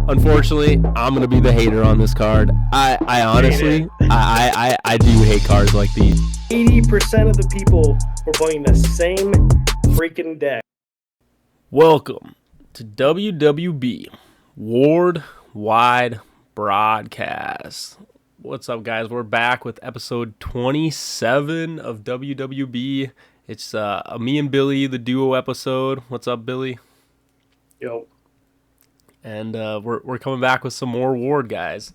Unfortunately, I'm gonna be the hater on this card. I honestly, I do hate cards like these. 80% of the people were playing the same freaking deck. Welcome to WWB Ward Wide Broadcast. What's up, guys? We're back with episode 27 of WWB. It's me and Billy, the duo episode. What's up, Billy? Yo. And we're coming back with some more Ward, guys.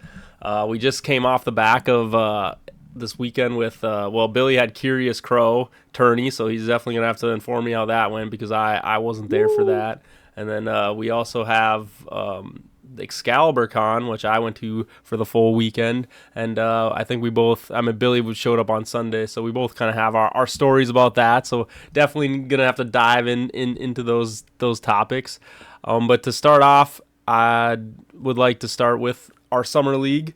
We just came off the back of this weekend with, Billy had Curious Crow tourney, so he's definitely going to have to inform me how that went because I wasn't there for that. And then we also have the Excalibur Con, which I went to for the full weekend. And I think Billy showed up on Sunday, so we both kind of have our stories about that. So definitely going to have to dive into those topics. But to start off, I would like to start with our summer league.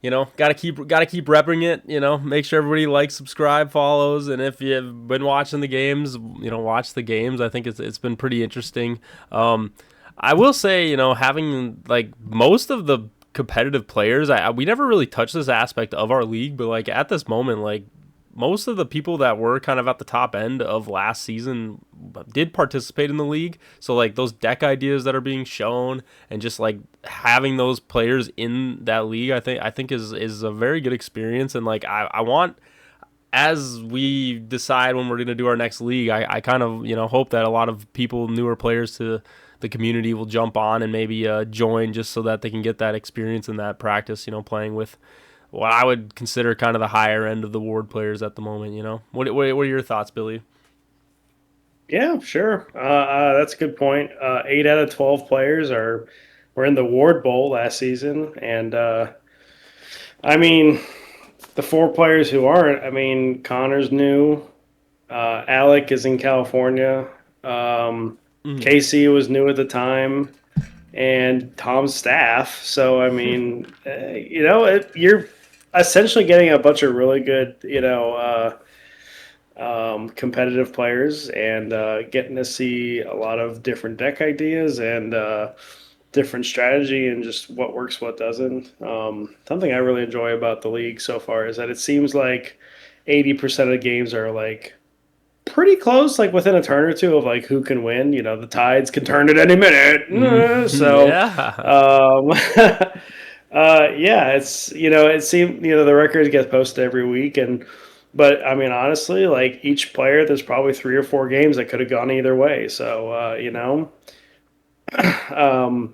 You know, gotta keep repping it. You know, make sure everybody likes, subscribe, follows, and if you've been watching the games, you know, watch the games. I think it's been pretty interesting. I will say, you know, having like most of the competitive players, we never really touched this aspect of our league, but like at this moment, like most of the people that were kind of at the top end of last season did participate in the league. So like those deck ideas that are being shown and just like having those players in that league, I think is a very good experience. And like I want, as we decide when we're going to do our next league, I kind of, you know, hope that a lot of people, newer players to the community, will jump on and maybe join just so that they can get that experience and that practice, you know, playing with what I would consider kind of the higher end of the Ward players at the moment. You know, what are your thoughts, Billy? Yeah, sure. That's a good point. 8 out of 12 players were in the Ward Bowl last season, and I mean, the 4 players who aren't. I mean, Connor's new. Alec is in California. Casey was new at the time, and Tom's staff. So I mean, you know, you're essentially getting a bunch of really good, you know, competitive players, and getting to see a lot of different deck ideas and different strategy and just what works, what doesn't. Something I really enjoy about the league so far is that it seems like 80% of the games are like pretty close, like within a turn or two of like who can win. You know, the tides can turn at any minute. So, Yeah. yeah, it's, you know, it seemed, you know, the records get posted every week, but I mean, honestly, like each player, there's probably 3 or 4 games that could have gone either way. So, you know,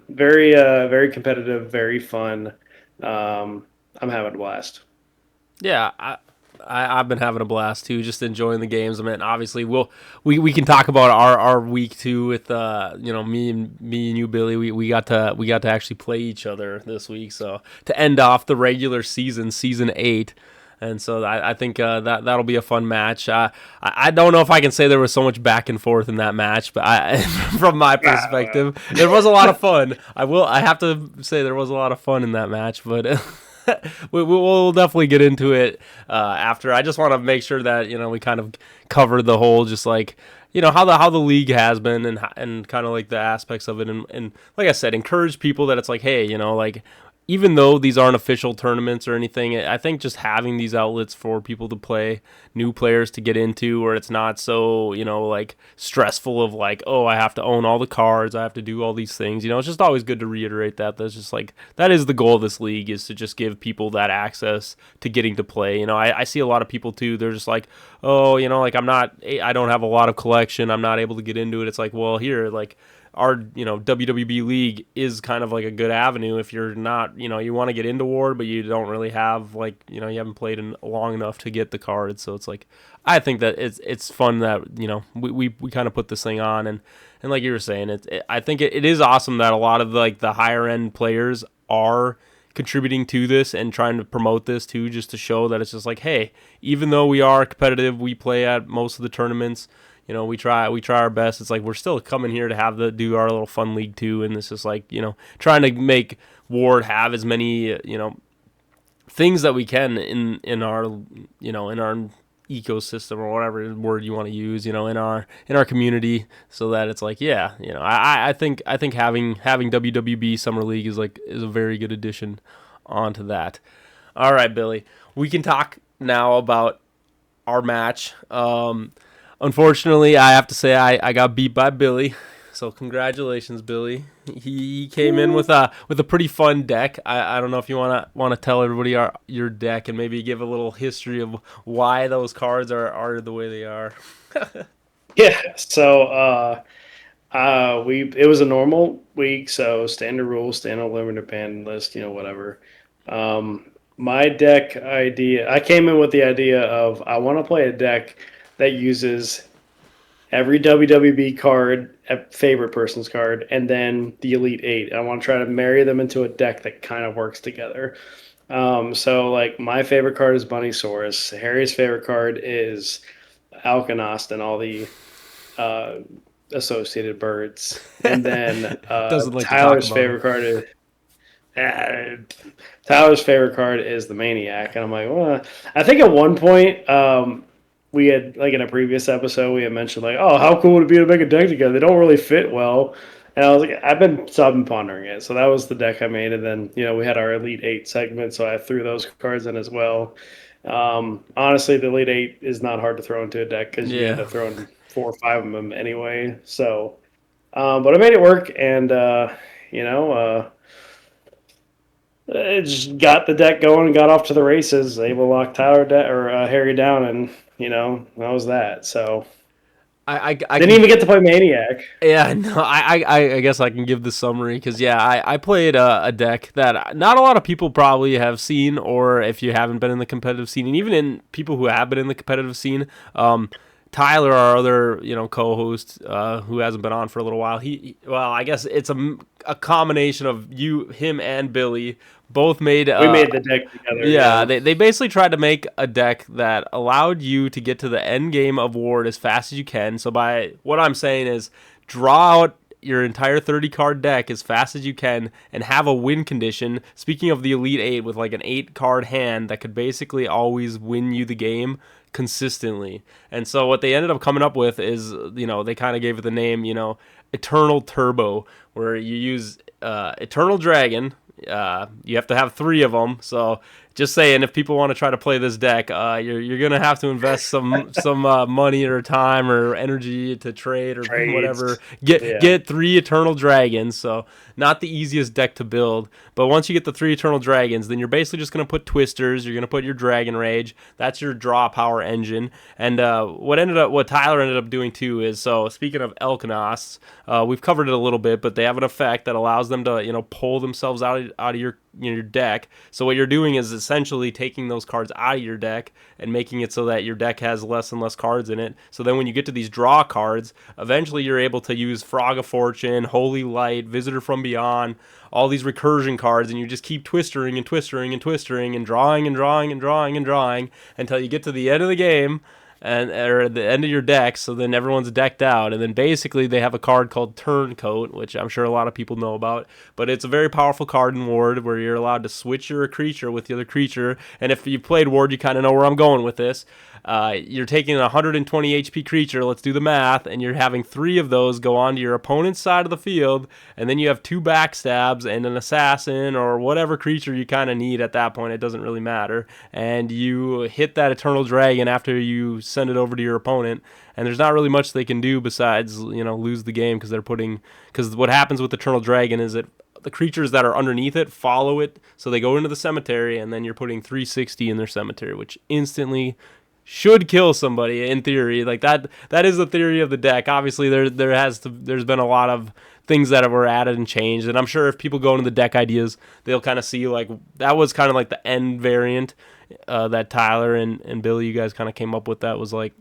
very competitive, very fun. I'm having a blast. Yeah, I've been having a blast too, just enjoying the games. I mean, obviously we can talk about our week too with you know, me and you, Billy. We got to actually play each other this week, so to end off the regular season 8. And so I think that'll be a fun match. I don't know if I can say there was so much back and forth in that match, but from my perspective, there was a lot of fun. I have to say there was a lot of fun in that match, but we'll definitely get into it after. I just want to make sure that, you know, we kind of cover the whole, just like, you know, how the league has been and kind of like the aspects of it, and like I said, encourage people that it's like, hey, you know, like, even though these aren't official tournaments or anything, I think just having these outlets for people to play, new players to get into, where it's not so, you know, like stressful of like, oh, I have to own all the cards, I have to do all these things. You know, it's just always good to reiterate that. That's just like, that is the goal of this league, is to just give people that access to getting to play. You know, I see a lot of people too, they're just like, oh, you know, like I don't have a lot of collection, I'm not able to get into it. It's like, well, here, like, our, you know, WWB league is kind of like a good avenue if you're not, you know, you want to get into Ward, but you don't really have, like, you know, you haven't played in long enough to get the cards. So it's like, I think that it's fun that, you know, we kind of put this thing on, and like you were saying, I think it is awesome that a lot of like the higher end players are contributing to this and trying to promote this too, just to show that it's just like, hey, even though we are competitive, we play at most of the tournaments, you know, we try our best. It's like we're still coming here to do our little fun league too, and it's just like, you know, trying to make Ward have as many, you know, things that we can in our, you know, in our ecosystem or whatever word you want to use, in our community, so that it's like, yeah, I think having WWB Summer League is a very good addition onto that. All right, Billy, we can talk now about our match. Unfortunately, I have to say I got beat by Billy. So congratulations, Billy. He came in with a pretty fun deck. I don't know if you wanna tell everybody your deck and maybe give a little history of why those cards are the way they are. Yeah. So we it was a normal week, so standard rules, standard limited ban list, whatever. My deck idea, I came in with the idea of I want to play a deck that uses every WWB card, a favorite person's card, and then the Elite Eight. I want to try to marry them into a deck that kind of works together. So like my favorite card is Bunnysaurus. Harry's favorite card is Alkanost and all the uh, associated birds. And then Doesn't like to talk Tyler's about him. favorite card is uh, Tyler's favorite card is the Maniac, and I'm like, well, I think at one point we had like in a previous episode we had mentioned like, oh, how cool would it be to make a deck together? They don't really fit well, and I was like, I've been pondering it. So that was the deck I made, and then we had our Elite Eight segment, so I threw those cards in as well. Honestly, the Elite Eight is not hard to throw into a deck because you end Yeah. up throwing 4 or 5 of them anyway. So, but I made it work, and you know. Just got the deck going and got off to the races. Able to lock Harry down, and that was that. So I didn't can. even get to play Maniac. Yeah, no, I guess I can give the summary because, yeah, I played a deck that not a lot of people probably have seen, or if you haven't been in the competitive scene, and even in people who have been in the competitive scene, Tyler, our other co-host, who hasn't been on for a little while, well, I guess it's a combination of him, and Billy both made We made the deck together. yeah, Yeah, they basically tried to make a deck that allowed you to get to the end game of Ward as fast as you can. So by what I'm saying is draw out your entire 30 card deck as fast as you can and have a win condition. Speaking of the Elite 8 with like an 8 card hand that could basically always win you the game consistently. And so what they ended up coming up with is, they kind of gave it the name, Eternal Turbo, where you use Eternal Dragon. You have to have 3 of them. So just saying, if people want to try to play this deck, you're gonna have to invest some money or time or energy to trade or whatever. trades. Get Yeah, get 3 Eternal Dragons. So not the easiest deck to build, but once you get the 3 Eternal Dragons, then you're basically just gonna put Twisters. You're gonna put your Dragon Rage. That's your draw power engine. And what Tyler ended up doing too is, so speaking of Elkanosts, we've covered it a little bit, but they have an effect that allows them to pull themselves out of your deck. So what you're doing is essentially taking those cards out of your deck and making it so that your deck has less and less cards in it. So then when you get to these draw cards, eventually you're able to use Frog of Fortune, Holy Light, Visitor from Beyond, all these recursion cards, and you just keep twistering and twistering and twistering and drawing and drawing and drawing and drawing until you get to the end of the game or at the end of your deck. So then everyone's decked out, and then basically they have a card called Turncoat, which I'm sure a lot of people know about, but it's a very powerful card in Ward where you're allowed to switch your creature with the other creature. And if you played Ward, you kind of know where I'm going with this. You're taking a 120 HP creature, let's do the math, and you're having 3 of those go onto your opponent's side of the field, and then you have 2 backstabs and an assassin or whatever creature you kind of need at that point. It doesn't really matter. And you hit that Eternal Dragon after you send it over to your opponent, and there's not really much they can do besides lose the game, because what happens with Eternal Dragon is that the creatures that are underneath it follow it, so they go into the cemetery, and then you're putting 360 in their cemetery, which instantly should kill somebody in theory. Like that is the theory of the deck. Obviously there's been a lot of things that were added and changed, and I'm sure if people go into the deck ideas, they'll kind of see like that was kind of like the end variant that Tyler and Billy, you guys kind of came up with. That was like,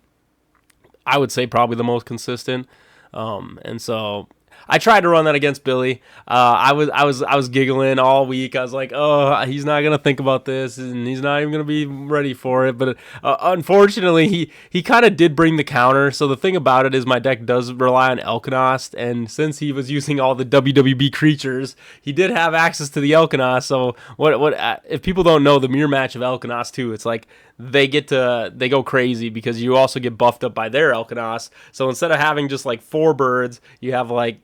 I would say, probably the most consistent. And so I tried to run that against Billy. I was giggling all week. I was like, oh, he's not gonna think about this, and he's not even gonna be ready for it. But unfortunately, he kind of did bring the counter. So the thing about it is, my deck does rely on Elkanost, and since he was using all the WWB creatures, he did have access to the Elkanost. So what if people don't know the mirror match of Elkanost too? It's like they go crazy because you also get buffed up by their Elkanost. So instead of having just like 4 birds, you have like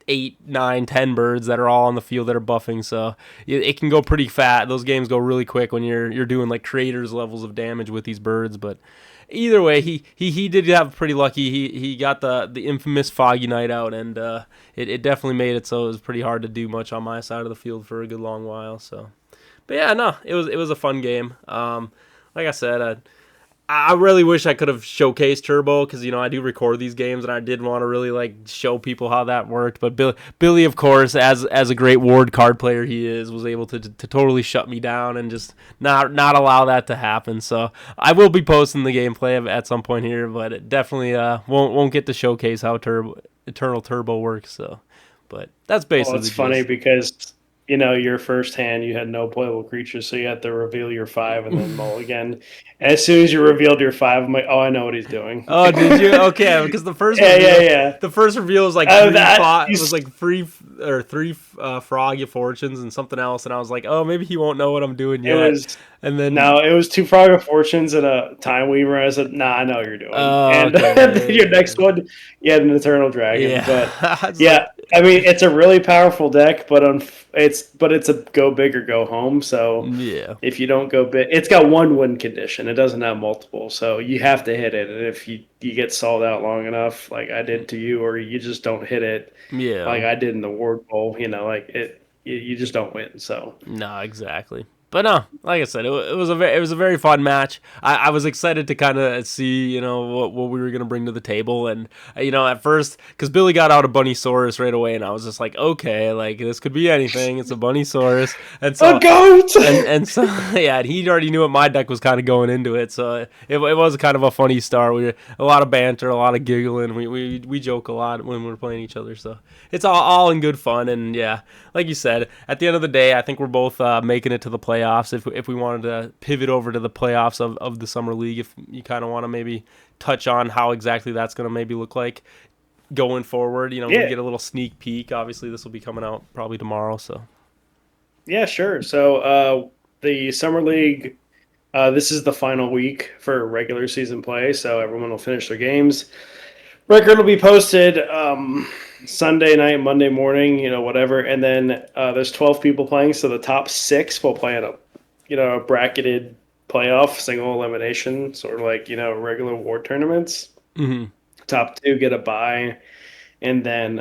8, 9, 10 birds that are all on the field that are buffing. So it can go pretty fat. Those games go really quick when you're doing like creators levels of damage with these birds. But either way, he did have pretty lucky. He got the infamous Foggy Night out, and it definitely made it so it was pretty hard to do much on my side of the field for a good long while. So, but yeah, no, it was a fun game. Like I said, I really wish I could have showcased Turbo because I do record these games and I did want to really like show people how that worked. But Billy, of course, as a great Ward card player he is, was able to totally shut me down and just not allow that to happen. So I will be posting the gameplay at some point here, but it definitely won't get to showcase how Eternal Turbo works. So, but that's basically. Well, it's funny because your first hand you had no playable creatures, so you had to reveal your 5 and then mulligan. As soon as you revealed your 5, I'm like, oh, I know what he's doing. Oh, did you? Okay, because the first the first reveal was like three Frog of Fortunes and something else, and I was like, oh, maybe he won't know what I'm doing yet. It was 2 Frog of Fortunes and a Time Weaver. I said, nah, I know what you're doing. And okay. your next one, you had an Eternal Dragon. Yeah. But yeah, I mean, it's a really powerful deck, but it's a go big or go home. So yeah, if you don't go big, it's got 1 win condition. It doesn't have multiple, so you have to hit it. And if you get stalled out long enough, like I did to you, or you just don't hit it, yeah, like I did in the Ward Bowl, like you just don't win. So no, exactly. But no, like I said, it was a very fun match. I was excited to kind of see what we were gonna bring to the table, and at first because Billy got out a Bunnysaurus right away, and I was just like, okay, like this could be anything. It's a Bunnysaurus, and so a goat. and so yeah, and he already knew what my deck was kind of going into it, so it was kind of a funny start. We were a lot of banter, a lot of giggling. We joke a lot when we're playing each other, so it's all in good fun. And yeah, like you said, at the end of the day, I think we're both making it to the playoffs. If we wanted to pivot over to the playoffs of the summer league, if you kind of want to maybe touch on how exactly that's going to maybe look like going forward, we get a little sneak peek. Obviously, this will be coming out probably tomorrow. So yeah, sure. So the summer league, this is the final week for regular season play. So everyone will finish their games. Record will be posted Sunday night, Monday morning, whatever. And then there's 12 people playing, so the top 6 will play in a bracketed playoff, single elimination, sort of like regular award tournaments. mm-hmm. Top 2 get a bye, and then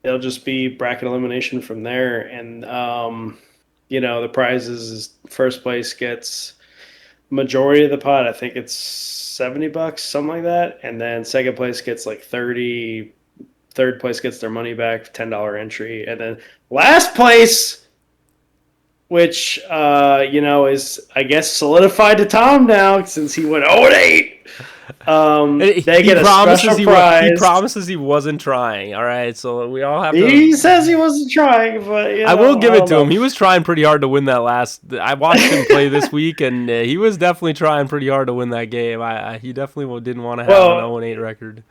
it'll just be bracket elimination from there. And the prizes is first place gets majority of the pot. I think it's $70, something like that, and then second place gets like 30. Third place gets their money back, $10 entry, and then last place, which is I guess solidified to Tom now since he went 0-8. They get a special prize. He promises he wasn't trying. All right, so we all have to. He says he wasn't trying, but I will give it to him. He was trying pretty hard to win that last. I watched him play this week, and he was definitely trying pretty hard to win that game. He definitely didn't want to have an 0-8 record.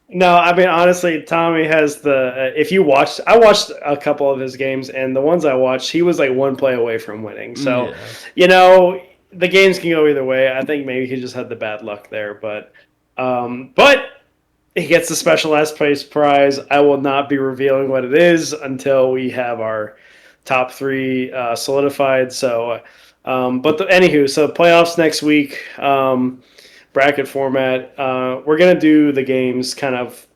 No, I mean honestly, Tommy has the. If you watched, I watched a couple of his games, and the ones I watched, he was like 1 play away from winning. So, the games can go either way. I think maybe he just had the bad luck there, but he gets the special last place prize. I will not be revealing what it is until we have our top 3 solidified. So, anywho, so playoffs next week. Bracket format. We're going to do the games kind of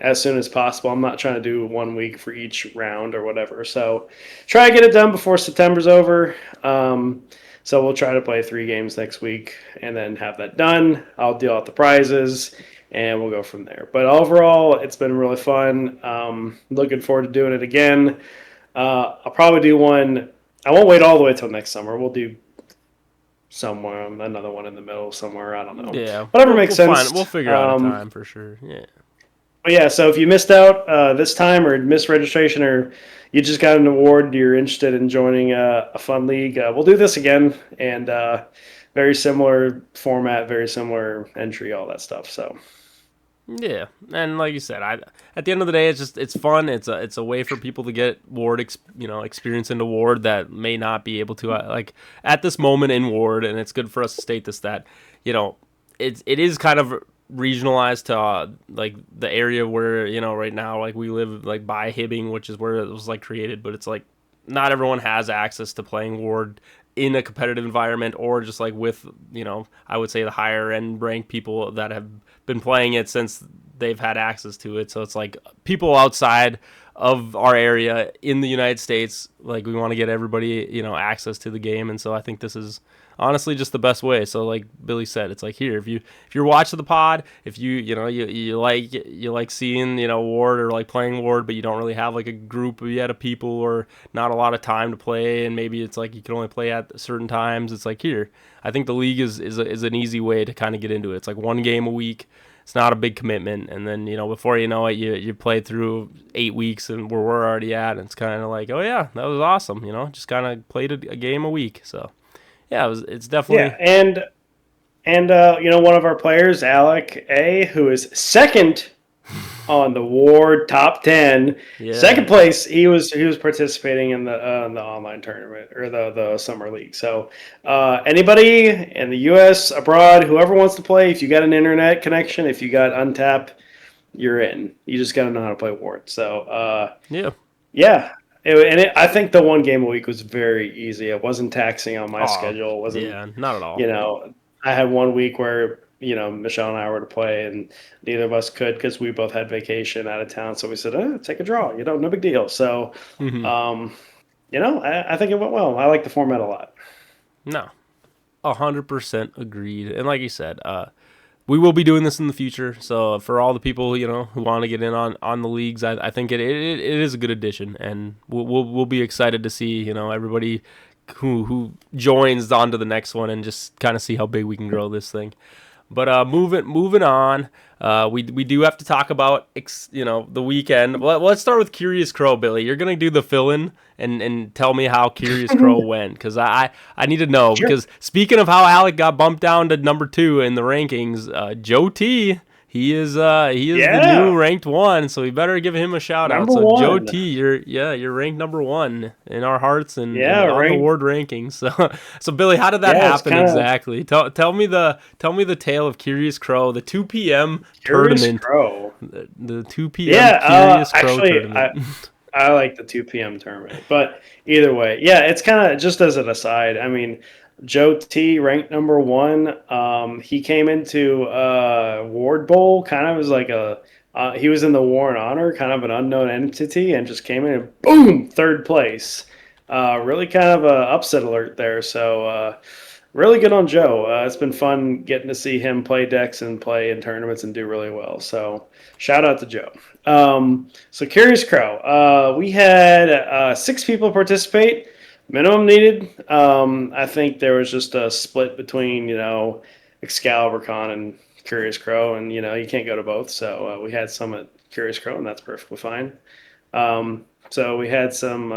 as soon as possible. I'm not trying to do 1 week for each round or whatever. So try to get it done before September's over. So we'll try to play 3 games next week and then have that done. I'll deal out the prizes and we'll go from there. But overall, it's been really fun. Looking forward to doing it again. I'll probably do one. I won't wait all the way till next summer. We'll do somewhere, another one in the middle somewhere. I don't know. Yeah, whatever makes sense. We'll figure out a time for sure. Yeah. But yeah, so if you missed out this time or missed registration or you just got an award, you're interested in joining a fun league, we'll do this again. And very similar format, very similar entry, all that stuff. So Yeah, and like you said, at the end of the day, it's fun. It's a way for people to get Ward, experience into Ward that may not be able to like at this moment in Ward, and it's good for us to state this that you know it is kind of regionalized to like the area where right now like we live like by Hibbing, which is where it was like created, but it's like not everyone has access to playing Ward in a competitive environment or just like with I would say the higher end ranked people that have been playing it since they've had access to it. So it's like people outside of our area in the United States, like we want to get everybody access to the game. And so I think this is honestly just the best way. So like Billy said, it's like here, if you're watching the pod, if you like seeing Ward or like playing Ward, but you don't really have like a group yet of people or not a lot of time to play, and maybe it's like you can only play at certain times. It's like here, I think the league is an easy way to kind of get into it. It's like one game a week. It's not a big commitment, and then before you know it, you play through 8 weeks, and where we're already at, and it's kind of like, oh yeah, that was awesome. Just kind of played a game a week. So yeah, it's definitely yeah, and one of our players, Alec A, who is second on the Ward top 10. yeah. Second place, he was participating in the online tournament or the summer league. So anybody in the U.S., abroad, whoever wants to play, if you got an internet connection, if you got Untap, you're in. You just got to know how to play Ward. So Yeah. yeah. I think the one game a week was very easy. It wasn't taxing on my Oh, schedule. It wasn't, yeah, not at all. I had one week where Michelle and I were to play, and neither of us could because we both had vacation out of town. So we said, take a draw. No big deal. So, Hmm. um, I think it went well. I like the format a lot. No, 100% agreed. And like you said, we will be doing this in the future. So for all the people who want to get in on the leagues, I think it is a good addition, and we'll be excited to see everybody who joins onto the next one and just kind of see how big we can grow this thing. But moving on, we do have to talk about the weekend. Well, let's start with Curious Crow, Billy. You're gonna do the fill-in and tell me how Curious Crow went, because I need to know. Sure. Because speaking of how Alec got bumped down to number 2 in the rankings, Joe T. He is the Yeah, new ranked 1, so we better give him a shout out. number So Joe one. T, you're ranked number 1 in our hearts and Yeah, on the right. award rankings. So Billy, how did that Yeah, it's happen kind of exactly? Tell me the tale of Curious Crow, the 2 p.m. Curious tournament, Crow. the 2 p.m. Yeah, Curious Crow actually, tournament. I like the 2 p.m. tournament, but either way, yeah, it's kind of just as an aside. I mean, Joe T ranked number one. He came into Ward Bowl kind of as like he was in the War and Honor, kind of an unknown entity, and just came in and boom, third place. Really kind of a upset alert there. So really good on Joe. It's been fun getting to see him play decks and play in tournaments and do really well. So shout out to Joe. So Curious Crow, we had 6 people participate. Minimum needed. I think there was just a split between Excalibur Con and Curious Crow, and you can't go to both. So we had some at Curious Crow, and that's perfectly fine. So we had some.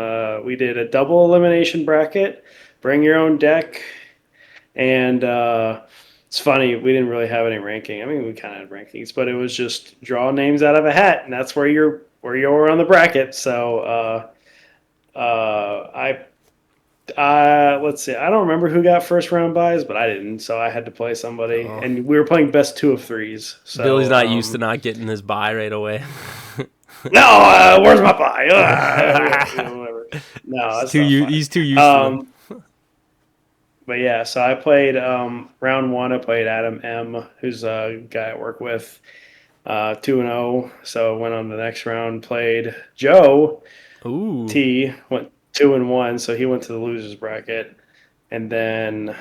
We did a double elimination bracket. Bring your own deck, and it's funny, we didn't really have any ranking. I mean, we kind of had rankings, but it was just draw names out of a hat, and that's where you're on the bracket. So I let's see. I don't remember who got first round buys, but I didn't, so I had to play somebody, Oh, and we were playing best 2 of 3s. Billy's So not used to not getting his buy right away. no, where's my buy? Whatever. No, that's not fine. He's too used to them. Um, but yeah, so I played round one. I played Adam M, who's a guy I work with, 2-0. So went on the next round. Played Joe Ooh. T, went 2-1. So he went to the losers bracket, and then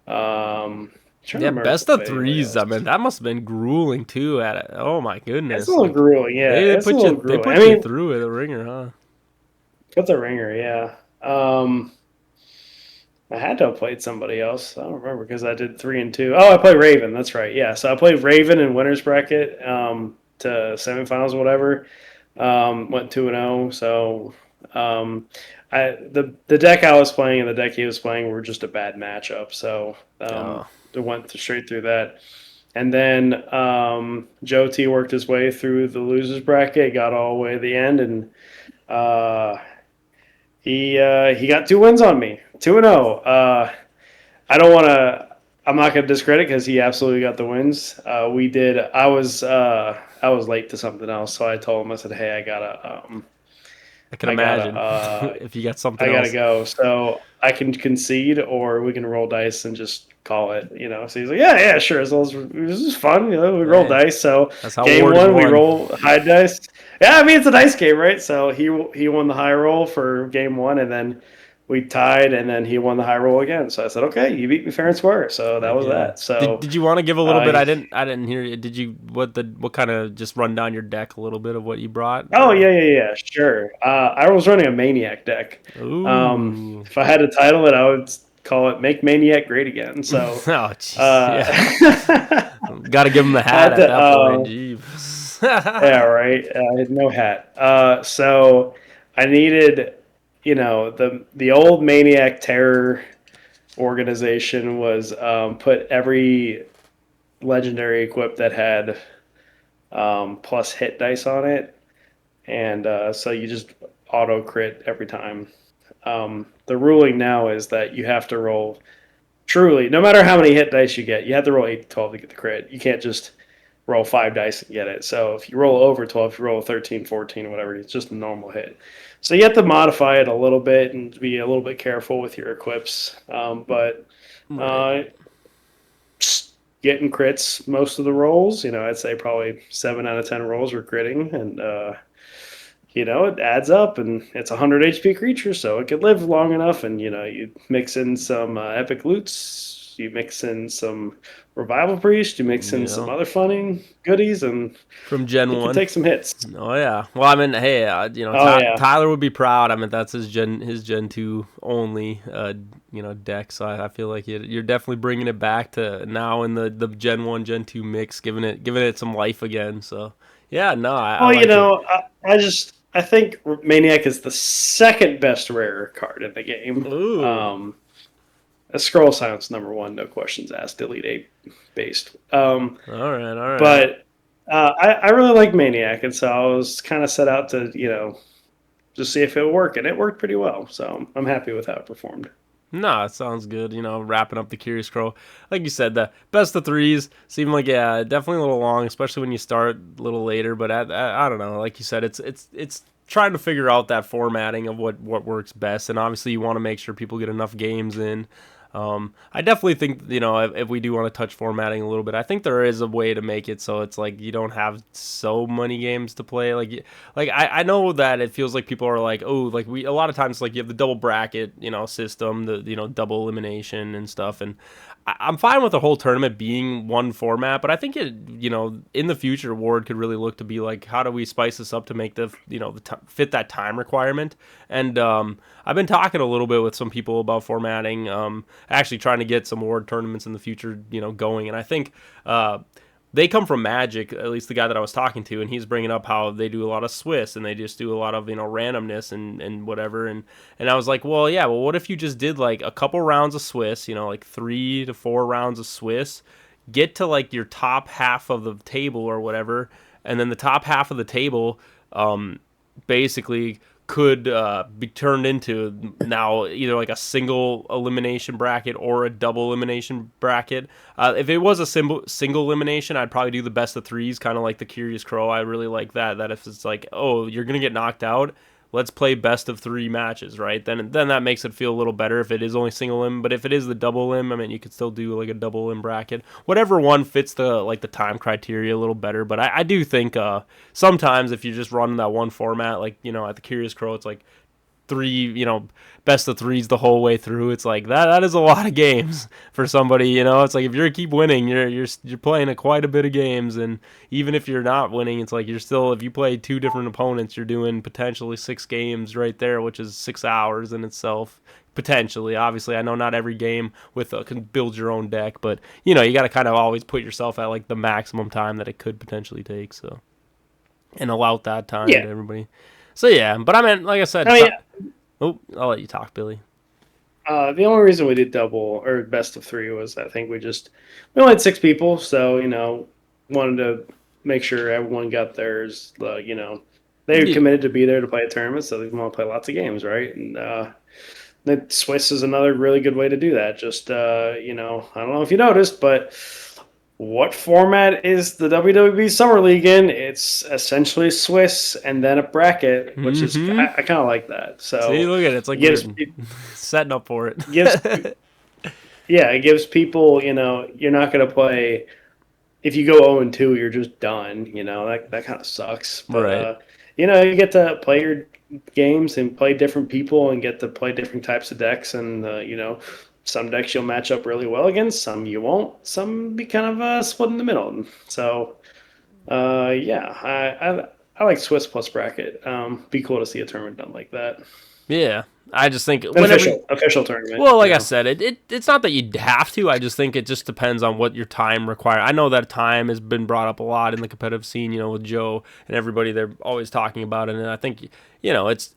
trying to Yeah, remember if best I of played anybody threes. I else. mean, that must have been grueling too. At it. Oh my It's a goodness! little Like grueling, yeah. they It's a put little they grueling. I put you mean, through it, the ringer, huh? put the ringer, yeah. I had to have played somebody else. I don't remember because I did 3-2. Oh, I played Raven. That's right. Yeah, so I played Raven in winners bracket to semifinals or whatever. Went 2-0. So the deck I was playing and the deck he was playing were just a bad matchup. So Oh, it went straight through that. And then Joe T worked his way through the losers bracket, got all the way to the end, and uh, he got 2 wins on me, 2-0. I don't want to. I'm not going to discredit because he absolutely got the wins. We did. I was late to something else, so I told him. I said, "Hey, I can I gotta, imagine if you got something I gotta else. go. So I can concede, or we can roll dice and just call it. So he's like, "Yeah, yeah, sure. As long as this is fun, we roll Hey, dice." So that's how game Ward is one, we won. roll high dice. Yeah, I mean it's a dice game, right? So he won the high roll for game one, and then we tied, and then he won the high roll again. So I said, "Okay, you beat me fair and square." So that Heck was yeah. that. Did So Did you want to give a little bit? uh, I didn't hear you. Did you what kind of just run down your deck a little bit of what you brought oh or? yeah, yeah, yeah, sure. I was running a Maniac deck. Ooh. If I had to title it, I would call it "Make Maniac Great Again." So Oh jeez. uh, Yeah. Got to give him the hat had at to, that point. Jeez. yeah, right. I had no hat. So I needed, the old Maniac Terror organization was put every legendary equip that had plus hit dice on it, and so you just auto crit every time. The ruling now is that you have to roll truly, no matter how many hit dice you get, you have to roll 8 to 12 to get the crit. You can't just roll 5 dice and get it. So if you roll over 12, if you roll 13, 14, whatever, it's just a normal hit. So you have to modify it a little bit and be a little bit careful with your equips. But Right. uh, getting crits most of the rolls, I'd say probably 7 out of 10 rolls are critting. And it adds up, and it's a 100 HP creature, so it could live long enough. And you mix in some epic loots, you mix in some revival priest, you mix in some Yeah. other funning goodies, and From Gen it can 1. take some hits. Oh yeah. Well, I mean, hey, Oh yeah. Tyler would be proud. I mean, that's his Gen 2 only deck. So I feel like you're definitely bringing it back to now in the Gen 1 Gen 2 mix, giving it some life again. So yeah, no, I Well, like it. I think Maniac is the second best rare card in the game. Ooh. A scroll silence number one, no questions asked. Delete eight based. All right, all right. But I really like Maniac, and so I was kind of set out to just see if it would work, and it worked pretty well. So I'm happy with how it performed. No, it sounds good. Wrapping up the Curious Crow, like you said, the best of threes seem like yeah, definitely a little long, especially when you start a little later. But I don't know, like you said, it's trying to figure out that formatting of what works best, and obviously you want to make sure people get enough games in. I definitely think if we do want to touch formatting a little bit, I think there is a way to make it so it's like you don't have so many games to play. Like I know that it feels like people are like, oh, like we a lot of times like you have the double bracket system, the double elimination and stuff, and I'm fine with the whole tournament being one format, but I think it in the future Ward could really look to be like, how do we spice this up to make fit that time requirement? And I've been talking a little bit with some people about formatting, actually trying to get some Ward tournaments in the future, going, and I think. They come from Magic, at least the guy that I was talking to, and he's bringing up how they do a lot of Swiss and they just do a lot of randomness and whatever. And I was like, well, yeah, well, what if you just did like a couple rounds of Swiss, like 3 to 4 rounds of Swiss, get to like your top half of the table or whatever, and then the top half of the table, basically could be turned into now either like a single elimination bracket or a double elimination bracket. If it was a single elimination, I'd probably do the best of threes, kind of like the Curious Crow. I really like that. That if it's like, oh, you're gonna get knocked out, let's play best of 3 matches, right? Then that makes it feel a little better if it is only single limb. But if it is the double limb, I mean, you could still do like a double limb bracket. Whatever one fits the time criteria a little better. But I do think sometimes if you're just running that one format, like at the Curious Crow, it's like three, best of threes the whole way through. It's like that is a lot of games for somebody. It's like if you keep winning, you're playing quite a bit of games, and even if you're not winning, it's like you're still, if you play two different opponents, you're doing potentially 6 games right there, which is 6 hours in itself. Potentially, obviously, I know not every game can build your own deck, but you got to kind of always put yourself at like the maximum time that it could potentially take, so, and allow that time Yeah. to everybody. So yeah, but I mean, like I said, I mean, oh, I'll let you talk, Billy. the only reason we did double or best of three was I think we only had 6 people, so wanted to make sure everyone got theirs. They Yeah. committed to be there to play a tournament, so they want to play lots of games, right? And the Swiss is another really good way to do that. Just I don't know if you noticed, but what format is the WWB Summer League in? It's essentially Swiss and then a bracket, which is Mm-hmm. I kind of like that. See, So look at it. It's like it gives we're setting up for it. gives yeah, it gives people, you're not going to play if you go 0 and 2, you're just done. That kind of sucks. But Right. you get to play your games and play different people and get to play different types of decks. And some decks you'll match up really well against, some you won't. Some be kind of split in the middle. So yeah, I like Swiss plus bracket. Be cool to see a tournament done like that. Yeah. I just think An whenever official tournament. well, like I said, it's not that you have to. I just think it just depends on what your time requires. I know that time has been brought up a lot in the competitive scene, with Joe and everybody. They're always talking about it, and I think it's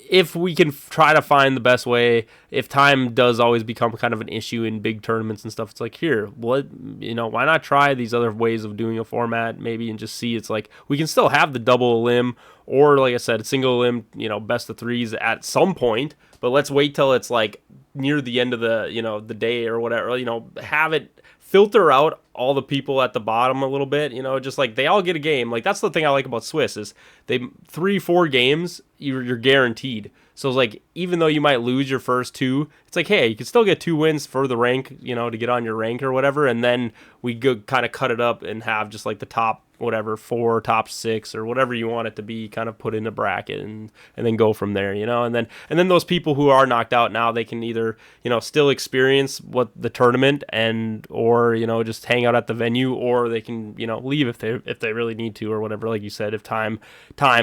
if we can try to find the best way. If time does always become kind of an issue in big tournaments and stuff, it's like here, why not try these other ways of doing a format maybe and just see? It's like we can still have the double elim or, like I said, single elim, best of threes at some point. But let's wait till it's like near the end of the day or whatever. Have it filter out all the people at the bottom a little bit. Just like they all get a game. Like that's the thing I like about Swiss is they 3-4 games you're guaranteed. So it's like even though you might lose your first 2, it's like hey, you can still get 2 wins for the rank. To get on your rank or whatever, and then we go kind of cut it up and have just like the top whatever 4, top 6 or whatever you want it to be kind of put in a bracket and then go from there, and then those people who are knocked out now, they can either still experience what the tournament and or just hang out at the venue, or they can leave if they really need to or whatever, like you said, if time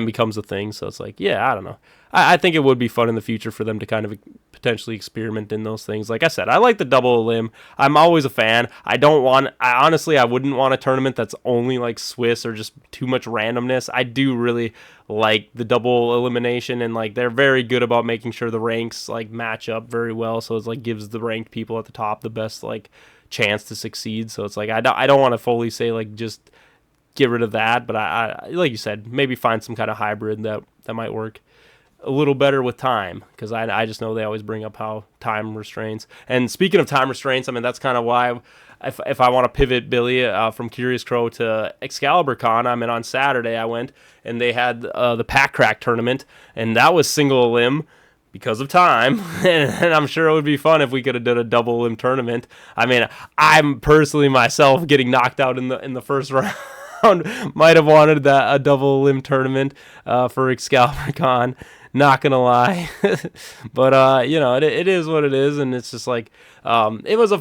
becomes a thing. So it's like yeah, I don't know, I think it would be fun in the future for them to kind of potentially experiment in those things. Like I said, I like the double elim. I'm always a fan. I honestly wouldn't want a tournament that's only like Swiss or just too much randomness. I do really like the double elimination, and like they're very good about making sure the ranks like match up very well. So it's like gives the ranked people at the top the best like chance to succeed. So it's like I don't want to fully say like just get rid of that, but I like you said, maybe find some kind of hybrid that might work a little better with time, because I just know they always bring up how time restraints. And speaking of time restraints, I mean that's kind of why if I want to pivot, Billy, from Curious Crow to Excalibur Con, I mean on Saturday I went and they had the Pack Crack tournament, and that was single elim because of time, and I'm sure it would be fun if we could have done a double elim tournament. I mean, I'm personally myself getting knocked out in the first round. Might have wanted that a double elim tournament for Excalibur Con. Not gonna lie, but it is what it is, and it's just like it was a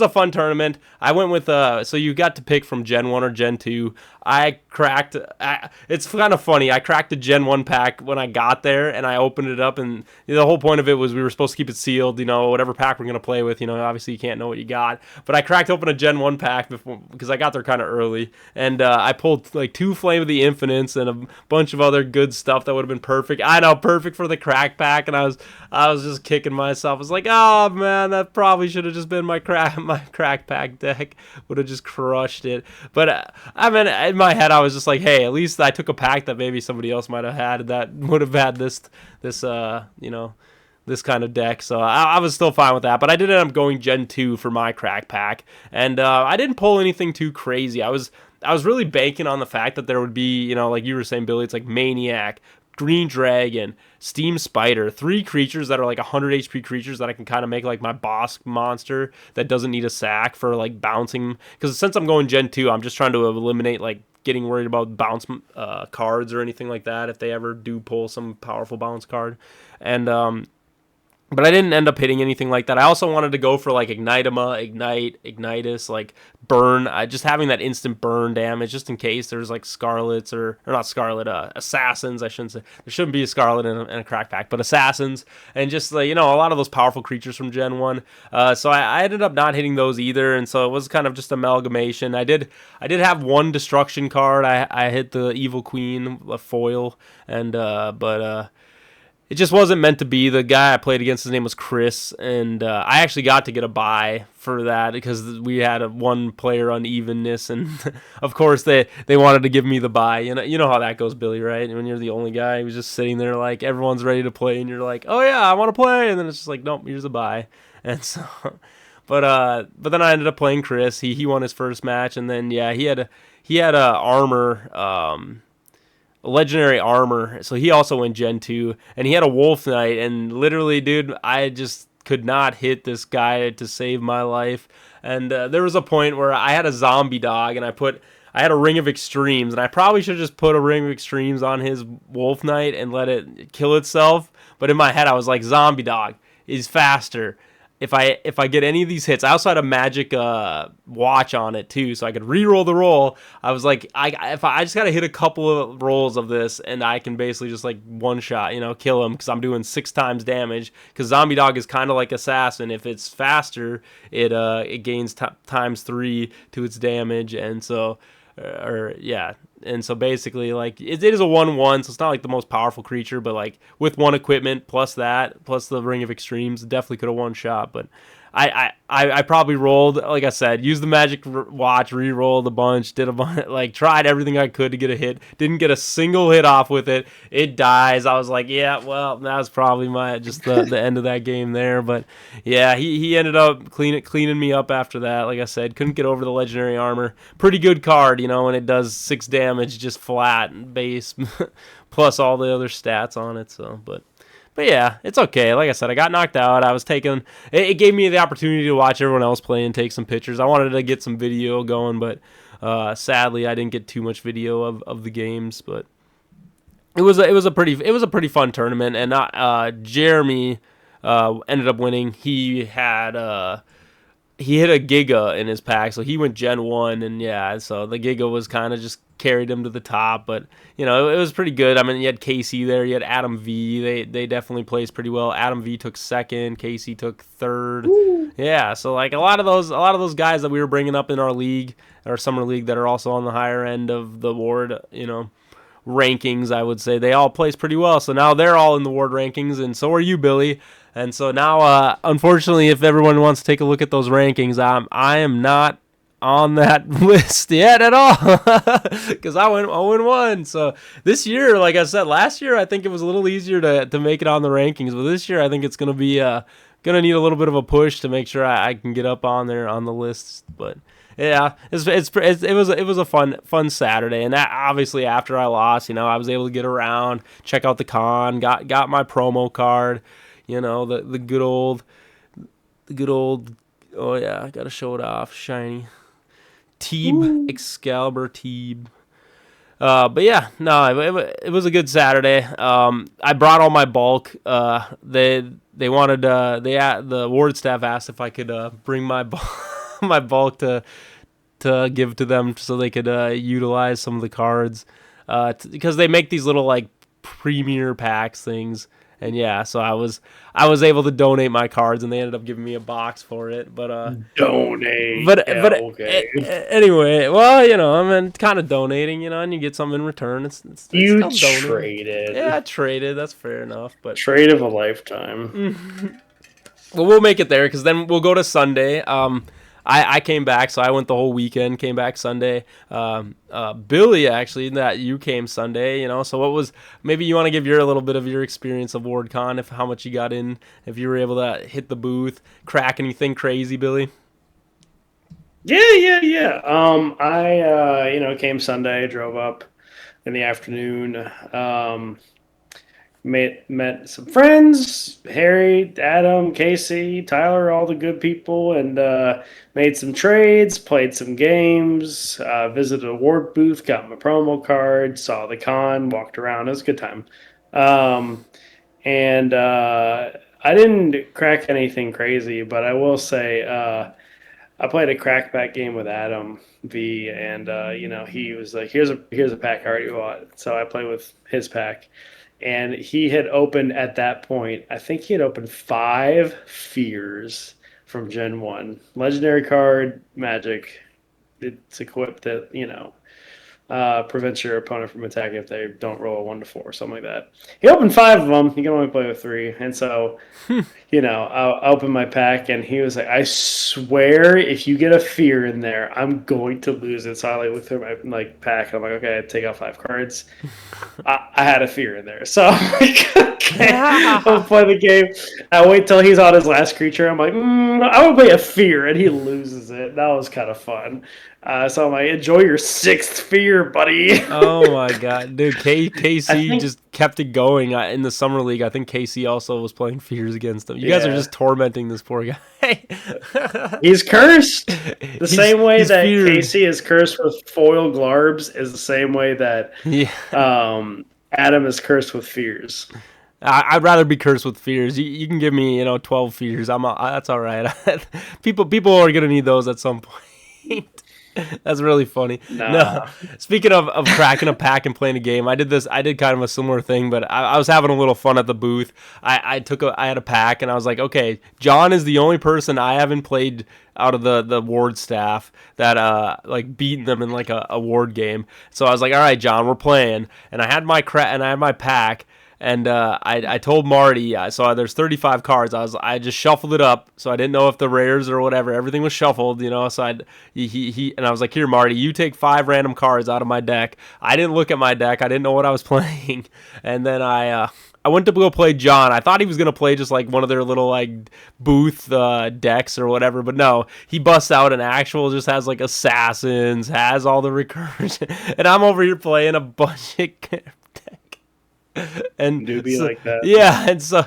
fun tournament. I went with so you got to pick from Gen 1 or Gen 2. It's kind of funny. I cracked a Gen 1 pack when I got there, and I opened it up, and the whole point of it was we were supposed to keep it sealed. Whatever pack we're gonna play with. Obviously you can't know what you got. But I cracked open a Gen 1 pack because I got there kind of early, and I pulled like 2 Flame of the Infinites and a bunch of other good stuff that would have been perfect. I know, perfect for the crack pack, and I was just kicking myself. I was like, oh man, that probably should have just been my crack pack deck. Would have just crushed it. But I mean, in my head, I was just like, hey, at least I took a pack that maybe somebody else might have had that would have had this this kind of deck. So I was still fine with that. But I did end up going Gen 2 for my crack pack, and I didn't pull anything too crazy. I was really banking on the fact that there would be, like you were saying, Billy, it's like Maniac, green dragon, steam spider, 3 creatures that are like 100 HP creatures that I can kind of make like my boss monster that doesn't need a sack for like bouncing. Because since I'm going Gen 2, I'm just trying to eliminate like getting worried about bounce cards or anything like that if they ever do pull some powerful bounce card. And but I didn't end up hitting anything like that. I also wanted to go for like Ignitema, Ignite, Ignitus, like burn. Just having that instant burn damage, just in case there's like Scarlets or not Scarlet, Assassins. I shouldn't say there shouldn't be a Scarlet in a crack pack, but Assassins, and just like, a lot of those powerful creatures from Gen 1. So I ended up not hitting those either, and so it was kind of just amalgamation. I did have one destruction card. I hit the Evil Queen, a foil, and but it just wasn't meant to be. The guy I played against, his name was Chris, and I actually got to get a bye for that because we had a one player unevenness, and of course they wanted to give me the bye. You know how that goes, Billy, right? When you're the only guy who's just sitting there like everyone's ready to play, and you're like, oh yeah, I want to play, and then it's just like, nope, here's a bye, and so. But then I ended up playing Chris. He won his first match, and then yeah, he had a armor. Legendary armor, so he also went Gen 2, and he had a Wolf Knight, and literally, dude, I just could not hit this guy to save my life. And there was a point where I had a zombie dog, and I had a Ring of Extremes, and I probably should have just put a Ring of Extremes on his Wolf Knight and let it kill itself. But in my head, I was like, zombie dog is faster. If I get any of these hits, I also had a magic watch on it too, so I could re-roll the roll. I was like, if I just gotta hit a couple of rolls of this, and I can basically just like one shot, kill him, because I'm doing 6 times damage. Because zombie dog is kind of like assassin. If it's faster, it gains times 3 to its damage, and so yeah. And so basically, like, it is a 1/1, so it's not like the most powerful creature, but like with one equipment plus that, plus the Ring of Extremes, definitely could have one shot. But I probably rolled, like I said, used the magic watch, re-rolled a bunch, did a bunch, like tried everything I could to get a hit, didn't get a single hit off with it. It dies. I was like, yeah, well, that was probably the end of that game there. But yeah, he ended up cleaning me up after that. Like I said, couldn't get over the legendary armor. Pretty good card, when it does 6 damage just flat base, plus all the other stats on it. So, But yeah, it's okay. Like I said, I got knocked out. I was taking. It gave me the opportunity to watch everyone else play and take some pictures. I wanted to get some video going, but sadly, I didn't get too much video of the games. But it was a pretty fun tournament, and Jeremy ended up winning. He hit a Giga in his pack, so he went Gen 1, and yeah, so the Giga was kind of just carried him to the top, but it was pretty good. I mean, you had Casey there, you had Adam V. They definitely placed pretty well. Adam V took second, Casey took third. Ooh. Yeah, so like a lot of those guys that we were bringing up in our league, our summer league, that are also on the higher end of the ward, rankings, I would say they all placed pretty well. So now they're all in the ward rankings, and so are you, Billy. And so now, unfortunately, if everyone wants to take a look at those rankings, I am not on that list yet at all, because I went 0-1. So this year, like I said, last year I think it was a little easier to make it on the rankings, but this year I think it's gonna be gonna need a little bit of a push to make sure I can get up on there on the list. But yeah, it was a fun Saturday, and that obviously after I lost, I was able to get around, check out the con, got my promo card, the good old. Oh yeah, I gotta show it off, shiny. Teeb, Excalibur Teeb. But yeah, no, it was a good Saturday. I brought all my bulk. They wanted the ward staff asked if I could bring my my bulk to give to them so they could utilize some of the cards, because they make these little like premier packs things. And yeah, so I was able to donate my cards, and they ended up giving me a box for it. But donate. Okay. Anyway, well, I mean, kind of donating, and you get something in return. It's you traded. Yeah, I traded. That's fair enough. But trade of a lifetime. Well, we'll make it there, because then we'll go to Sunday. I came back, so I went the whole weekend, came back Sunday. Billy, actually, that you came Sunday, so what was, maybe you want to give a little bit of your experience of WardCon, how much you got in, if you were able to hit the booth, crack anything crazy, Billy? Yeah. I, came Sunday, drove up in the afternoon. met some friends, Harry, Adam, Casey, Tyler, all the good people, and made some trades, played some games, visited a ward booth, got my promo card, saw the con, walked around. It was a good time. Um, and I didn't crack anything crazy, but I will say I played a crackback game with Adam V, and he was like, "Here's a pack I already bought." So I played with his pack, and he had opened at that point. I think he had opened 5 fears from Gen 1. Legendary card, magic. It's equipped that prevents your opponent from attacking if they don't roll a 1 to 4 or something like that. He opened 5 of them. You can only play with 3, and so I opened my pack, and he was like, "I swear, if you get a fear in there, I'm going to lose it." So I looked through my pack, and I'm like, "Okay, I take out 5 cards." I had a fear in there, so I'm like, "Okay, I'll play the game." I wait till he's on his last creature. I'm like, "I would play a fear," and he loses it. That was kind of fun. So I'm like, "Enjoy your 6th fear, buddy." Oh my god, dude! KC think, just kept it going in the summer league. I think KC also was playing fears against him. You guys are just tormenting this poor guy. He's cursed. The same way that feared. Casey is cursed with foil glarbs is the same way that Adam is cursed with fears. I'd rather be cursed with fears. You can give me 12 fears. That's all right. people are gonna need those at some point. That's really funny. Nah. No, speaking of cracking a pack and playing a game, I did kind of a similar thing, but I was having a little fun at the booth. I had a pack, and I was like, okay, John is the only person I haven't played out of the ward staff that beaten them in like a ward game. So I was like, all right, John, we're playing, and I had my pack. And I told Marty, so there's 35 cards. I just shuffled it up, so I didn't know if the rares or whatever, everything was shuffled, So and I was like, here, Marty, you take 5 random cards out of my deck. I didn't look at my deck. I didn't know what I was playing, and then I went to go play John. I thought he was gonna play just like one of their little like booth decks or whatever, but no, he busts out an actual, just has like assassins, has all the recursion, and I'm over here playing a bunch of and newbie like that. Yeah, and so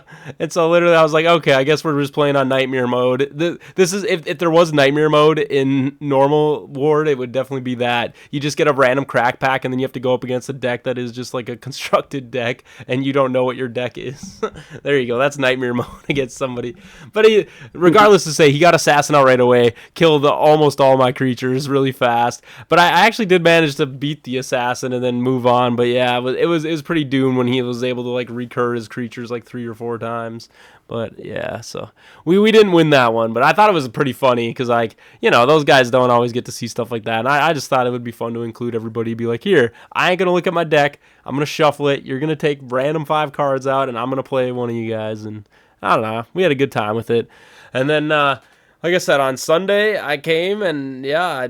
literally I was like, okay, I guess we're just playing on nightmare mode. This is if there was nightmare mode in normal ward, it would definitely be that. You just get a random crack pack, and then you have to go up against a deck that is just like a constructed deck, and you don't know what your deck is. There you go. That's nightmare mode against somebody. But regardless to say, he got assassin out right away, killed almost all my creatures really fast. But I actually did manage to beat the assassin and then move on. But yeah, it was pretty doomed when he was able to like recur his creatures like 3 or 4 times. But yeah, so we didn't win that one, but I thought it was pretty funny because those guys don't always get to see stuff like that, and I just thought it would be fun to include everybody. Be like, here, I ain't gonna look at my deck, I'm gonna shuffle it, you're gonna take random 5 cards out, and I'm gonna play one of you guys. And I don't know, we had a good time with it. And then like I said, on Sunday I came and I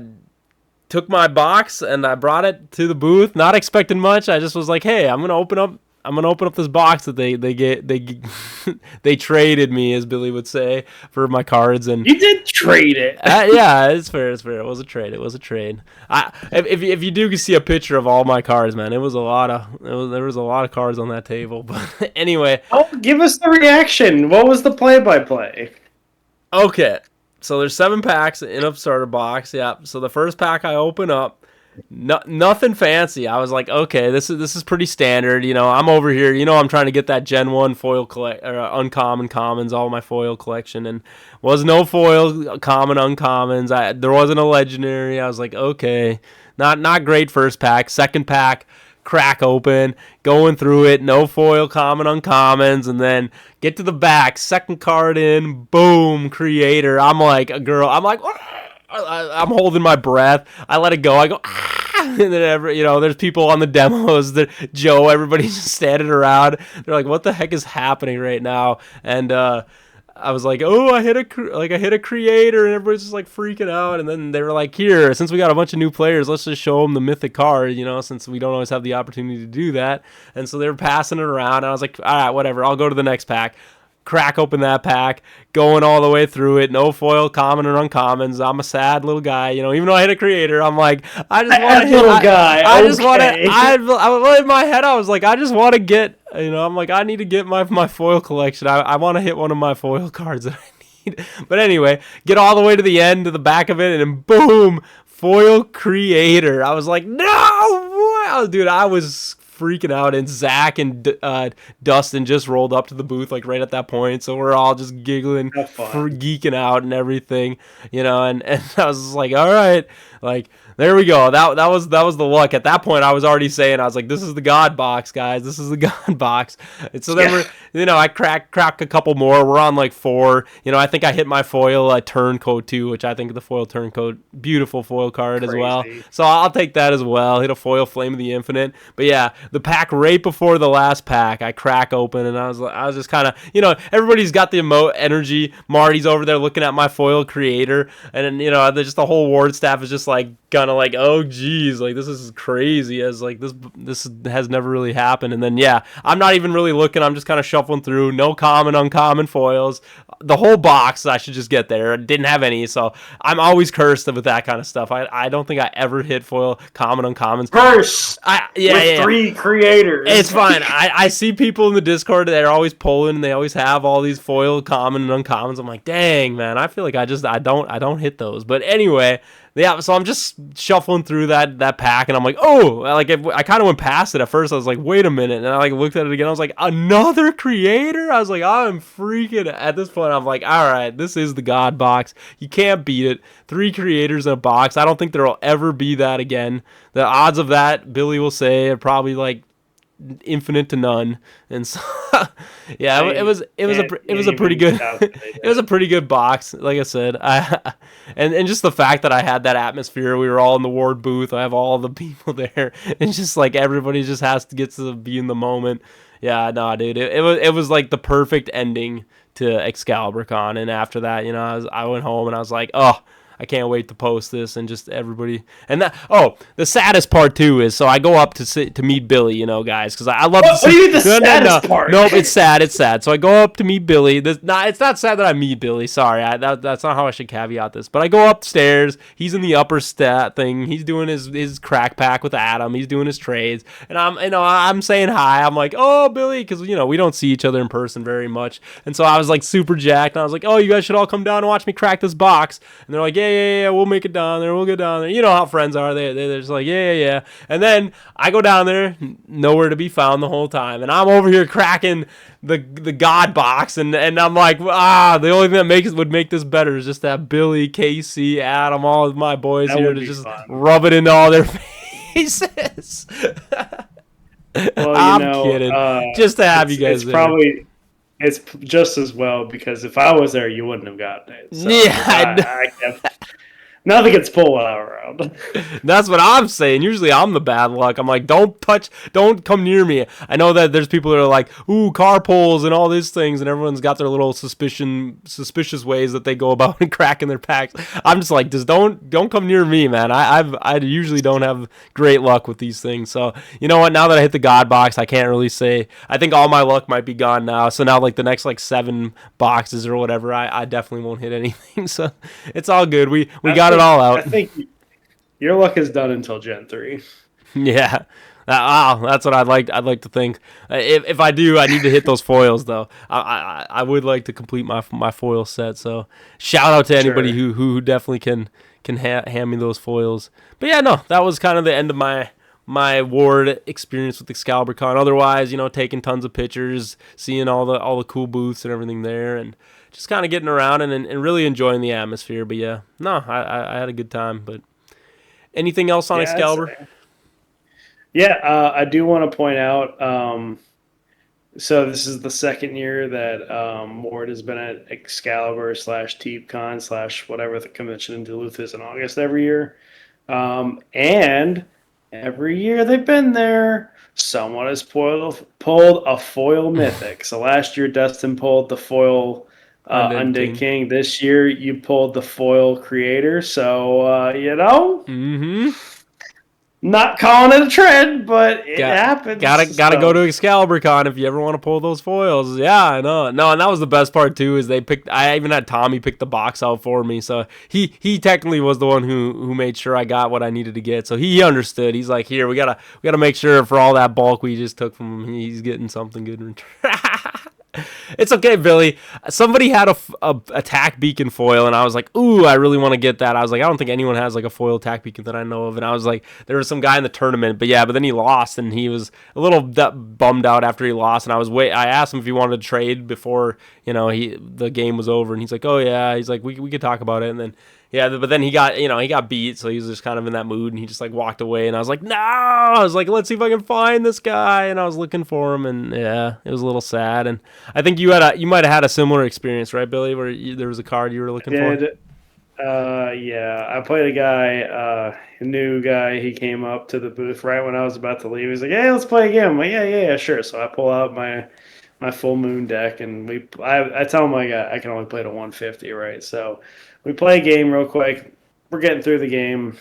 took my box and I brought it to the booth, not expecting much. I just was like, hey, I'm gonna open up this box that they traded me, as Billy would say, for my cards. And you did trade it. Yeah, it's fair. It was a trade. If you do see a picture of all my cards, man, there was a lot of cards on that table. But anyway, give us the reaction. What was the play-by-play? Okay, so there's 7 packs in a starter box. Yeah. So the first pack I open up. Nothing fancy. I was like, okay, this is pretty standard. I'm over here. I'm trying to get that Gen 1 foil uncommon commons, all my foil collection, and was no foil common uncommons. There wasn't a legendary. I was like, okay, not great first pack. Second pack, crack open, going through it, no foil common uncommons, and then get to the back, second card in, boom, creator. I'm like a girl. I'm like, I'm holding my breath. I let it go. I go, and then there's people on the demos. Joe, everybody's just standing around. They're like, what the heck is happening right now? And I was like, oh, I hit a creator, and everybody's just like freaking out. And then they were like, here, since we got a bunch of new players, let's just show them the mythic card, since we don't always have the opportunity to do that. And so they were passing it around. And I was like, all right, whatever. I'll go to the next pack. crack open that pack, going all the way through it. No foil, common or uncommons. I'm a sad little guy, even though I hit a creator. I'm like, I just want to That hit. little guy. I just want to. Okay. In my head, I was like, I just want to get. I'm like, I need to get my foil collection. I want to hit one of my foil cards that I need. But anyway, get all the way to the end, to the back of it, and then boom, foil creator. I was like, no, wow, dude, I was freaking out, and Zach and Dustin just rolled up to the booth like right at that point, so we're all just giggling, for geeking out and everything, and I was just like, all right, like, there we go. That was the luck. At that point, I was already saying, I was like, this is the God box, guys. This is the God box. And so then I crack a couple more. We're on like 4. I think I hit my foil turncoat too, which I think the foil turncoat, beautiful foil card as well. So I'll take that as well. Hit a foil Flame of the Infinite. But yeah, the pack right before the last pack, I crack open, and I was just kind of, everybody's got the energy. Marty's over there looking at my foil creator, and then just the whole ward staff is just like kind of like, oh geez, like this is crazy, as like this has never really happened. And then I'm not even really looking, I'm just kind of shuffling through, no common, uncommon foils, the whole box. I should just get there. I didn't have any, so I'm always cursed with that kind of stuff. I don't think I ever hit foil common, uncommons. Curse. With 3 creators. It's fine. I see people in the Discord, they're always pulling, and they always have all these foil common and uncommons. I'm like, dang man, I feel like I don't hit those. But anyway, yeah, so I'm just shuffling through that pack, and I'm like, oh, like I kind of went past it at first. I was like, wait a minute, and I like looked at it again. I was like, another creator. I was like, I'm freaking. At this point, I'm like, all right, this is the God box. You can't beat it. 3 creators in a box. I don't think there'll ever be that again. The odds of that, Billy will say, are probably like infinite to none. And so yeah, it was a pretty good it was a pretty good box, like I said. And just the fact that I had that atmosphere, we were all in the ward booth, I have all the people there, and just like everybody just has to get to be in the moment. Yeah, no, dude, it was like the perfect ending to Excalibur Con. And after that, I went home and I was like, oh, I can't wait to post this, and just everybody. And that. Oh, the saddest part too is, so I go up to meet Billy, guys, because I love. What do you mean the saddest part? Nope, it's sad. It's sad. So I go up to meet Billy. It's not sad that I meet Billy. Sorry, that's not how I should caveat this. But I go upstairs. He's in the upper stat thing. He's doing his crack pack with Adam. He's doing his trades, and I'm saying hi. I'm like, oh, Billy, because we don't see each other in person very much, and so I was like super jacked, and I was like, oh, you guys should all come down and watch me crack this box. And they're like, yeah, we'll make it down there. We'll get down there. You know how friends are. They're just like, yeah. And then I go down there, nowhere to be found the whole time. And I'm over here cracking the God box. And I'm like, the only thing that would make this better is just that Billy, Casey, Adam, all of my boys that here to just rub it into all their faces. Well, I'm kidding. Just to have you guys there. It's just as well, because if I was there, you wouldn't have gotten it. So yeah, nothing gets pulled around. That's what I'm saying. Usually I'm the bad luck. I'm like, don't come near me. I know that there's people that are like, ooh, car pulls and all these things, and everyone's got their little suspicious ways that they go about and cracking their packs. I'm just like, just don't come near me, man. I usually don't have great luck with these things. So you know what? Now that I hit the God box, I can't really say. I think all my luck might be gone now. So now like the next like 7 boxes or whatever, I definitely won't hit anything. So it's all good. We got it all out. I think your luck is done until Gen 3. Yeah. That's what I'd like to think. If I do, I need to hit those foils though. I would like to complete my foil set. So shout out to anybody who definitely can hand me those foils. But yeah, no, that was kind of the end of my ward experience with Excalibur Con. Otherwise, taking tons of pictures, seeing all the cool booths and everything there, and just kind of getting around and really enjoying the atmosphere. But yeah, no, I had a good time. But anything else on Excalibur? I do want to point out, so this is the second year that Ward has been at Excalibur / TeepCon / whatever the convention in Duluth is in August every year. And every year they've been there, someone has pulled a foil mythic. So last year Dustin pulled the foil Undead King. This year you pulled the foil creator. So, Mm-hmm. Not calling it a trend, but it happens. Gotta go So, to Excalibur Con if you ever want to pull those foils. Yeah, I know. No, and that was the best part too. Is they picked. I even had Tommy pick the box out for me, so he technically was the one who made sure I got what I needed to get. So he understood. He's like, here, we gotta make sure for all that bulk we just took from him, he's getting something good in return. It's okay, Billy. Somebody had a attack beacon foil, and I was like, ooh, I really want to get that. I was like, I don't think anyone has like a foil attack beacon that I know of. And I was like, there was some guy in the tournament, but then he lost, and he was a little bummed out after he lost. And I asked him if he wanted to trade before the game was over, and he's like, oh yeah, he's like, we could talk about it, and then. Yeah, but then he got beat, so he was just kind of in that mood, and he just like walked away. And I was like, no! I was like, let's see if I can find this guy. And I was looking for him, and yeah, it was a little sad. And I think you might have had a similar experience, right, Billy, where there was a card you were looking for. Yeah, I played a guy, a new guy. He came up to the booth right when I was about to leave. He's like, "Hey, let's play a game." I'm like, yeah, sure. So I pull out my full moon deck, and I tell him like I can only play to 150, right? So we play a game real quick. We're getting through the game.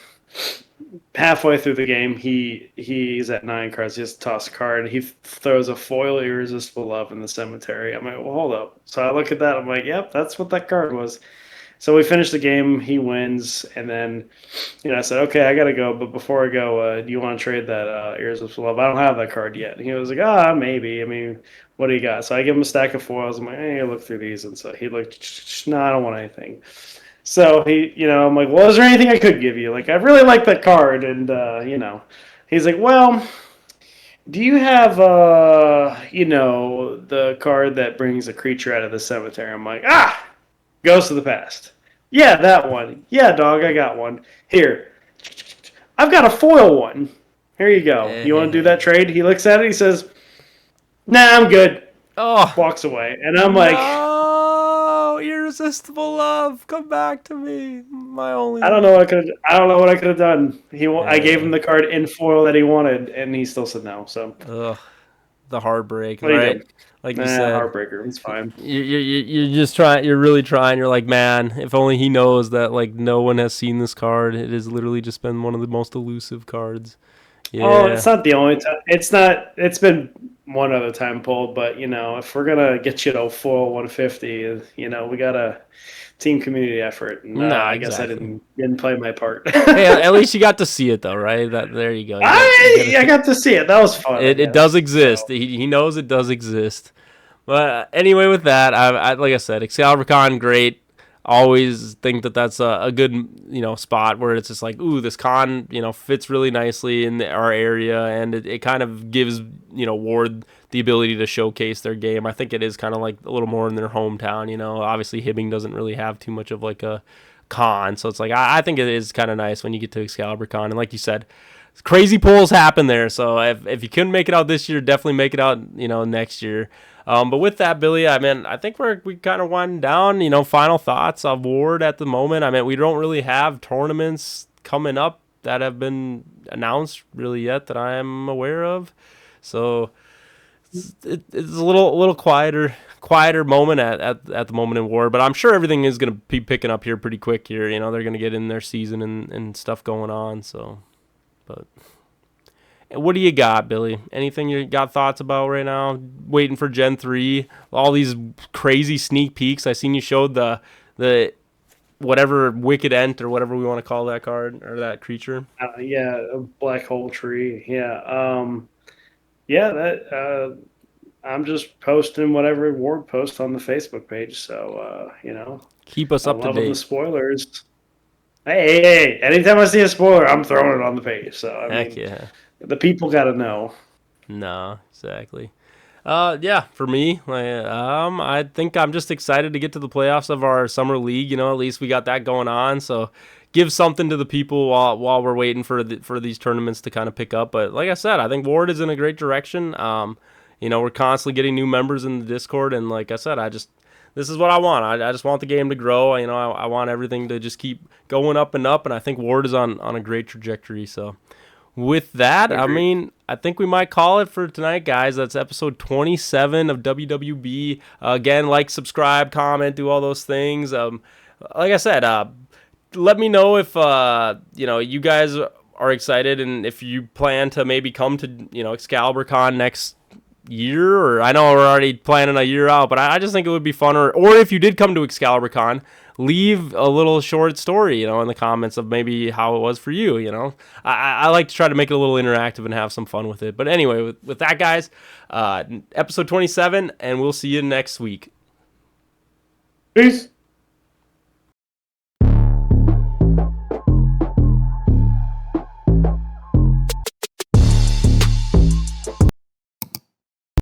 Halfway through the game, he's at 9 cards. He just toss a card. He throws a foil irresistible love in the cemetery. I'm like, well, hold up. So I look at that. I'm like, yep, that's what that card was. So we finish the game. He wins, and then, I said, okay, I gotta go. But before I go, do you want to trade that Irresistible Love? I don't have that card yet. And he was like, maybe. I mean, what do you got? So I give him a stack of foils. I'm like, hey, look through these. And so he looked, no, I don't want anything. So I'm like, well, is there anything I could give you? Like, I really like that card, and he's like, well, do you have the card that brings a creature out of the cemetery? I'm like, Ghost of the Past. Yeah, that one. Yeah, dog, I got one. Here. I've got a foil one. Here you go. You want to do that trade? He looks at it. He says, nah, I'm good. Oh. Walks away. And I'm like... Oh, Irresistible Love. Come back to me. My only... I don't know what I could have done. I gave him the card in foil that he wanted, and he still said no. So... Ugh. The heartbreak, right? Like you said, heartbreaker. It's fine. You're just trying. You're really trying. You're like, man, if only he knows that like no one has seen this card. It has literally just been one of the most elusive cards. Yeah. Oh, it's not the only time. It's not. It's been one other time pulled, but if we're gonna get you to foil 150, we got a team community effort. And, I guess I didn't play my part. Hey, at least you got to see it though, right? There you go. I got to see it. That was fun. It does exist. So. He knows it does exist. But anyway, with that, I like I said, Excalibur Con, great. Always think that that's a good spot where it's just like, ooh, this con fits really nicely in our area, and it kind of gives Ward the ability to showcase their game. I think it is kind of like a little more in their hometown. Obviously Hibbing doesn't really have too much of like a con, so it's like I think it is kind of nice when you get to Excalibur Con, and like you said, crazy pulls happen there. So if you couldn't make it out this year, definitely make it out next year. But with that, Billy, I think we kind of winding down. Final thoughts of Ward at the moment. We don't really have tournaments coming up that have been announced really yet that I am aware of. So it's a little quieter moment at the moment in Ward. But I'm sure everything is going to be picking up here pretty quick here. They're going to get in their season and stuff going on. So, but. What do you got, Billy? Anything you got thoughts about right now? Waiting for Gen 3, all these crazy sneak peeks. I seen you showed the whatever Wicked Ent or whatever we want to call that card or that creature. A black hole tree. Yeah. I'm just posting whatever Ward posts on the Facebook page. So, keep us up to date. The spoilers. Hey, anytime I see a spoiler, I'm throwing it on the page. So, Heck yeah. The people got to know. No, exactly. For me, I think I'm just excited to get to the playoffs of our summer league. At least we got that going on. So give something to the people while we're waiting for these tournaments to kind of pick up. But like I said, I think Ward is in a great direction. We're constantly getting new members in the Discord, and like I said, this is what I want. I just want the game to grow. I want everything to just keep going up and up, and I think Ward is on a great trajectory. So. With that, I think we might call it for tonight, guys. That's episode 27 of WWB. Again, like, subscribe, comment, do all those things. Like I said, let me know if you guys are excited, and if you plan to maybe come to ExcaliburCon next year, or I know we're already planning a year out, but I just think it would be fun. Or if you did come to ExcaliburCon, leave a little short story, in the comments of maybe how it was for you. I like to try to make it a little interactive and have some fun with it. But anyway, with that, guys, episode 27, and we'll see you next week. Peace.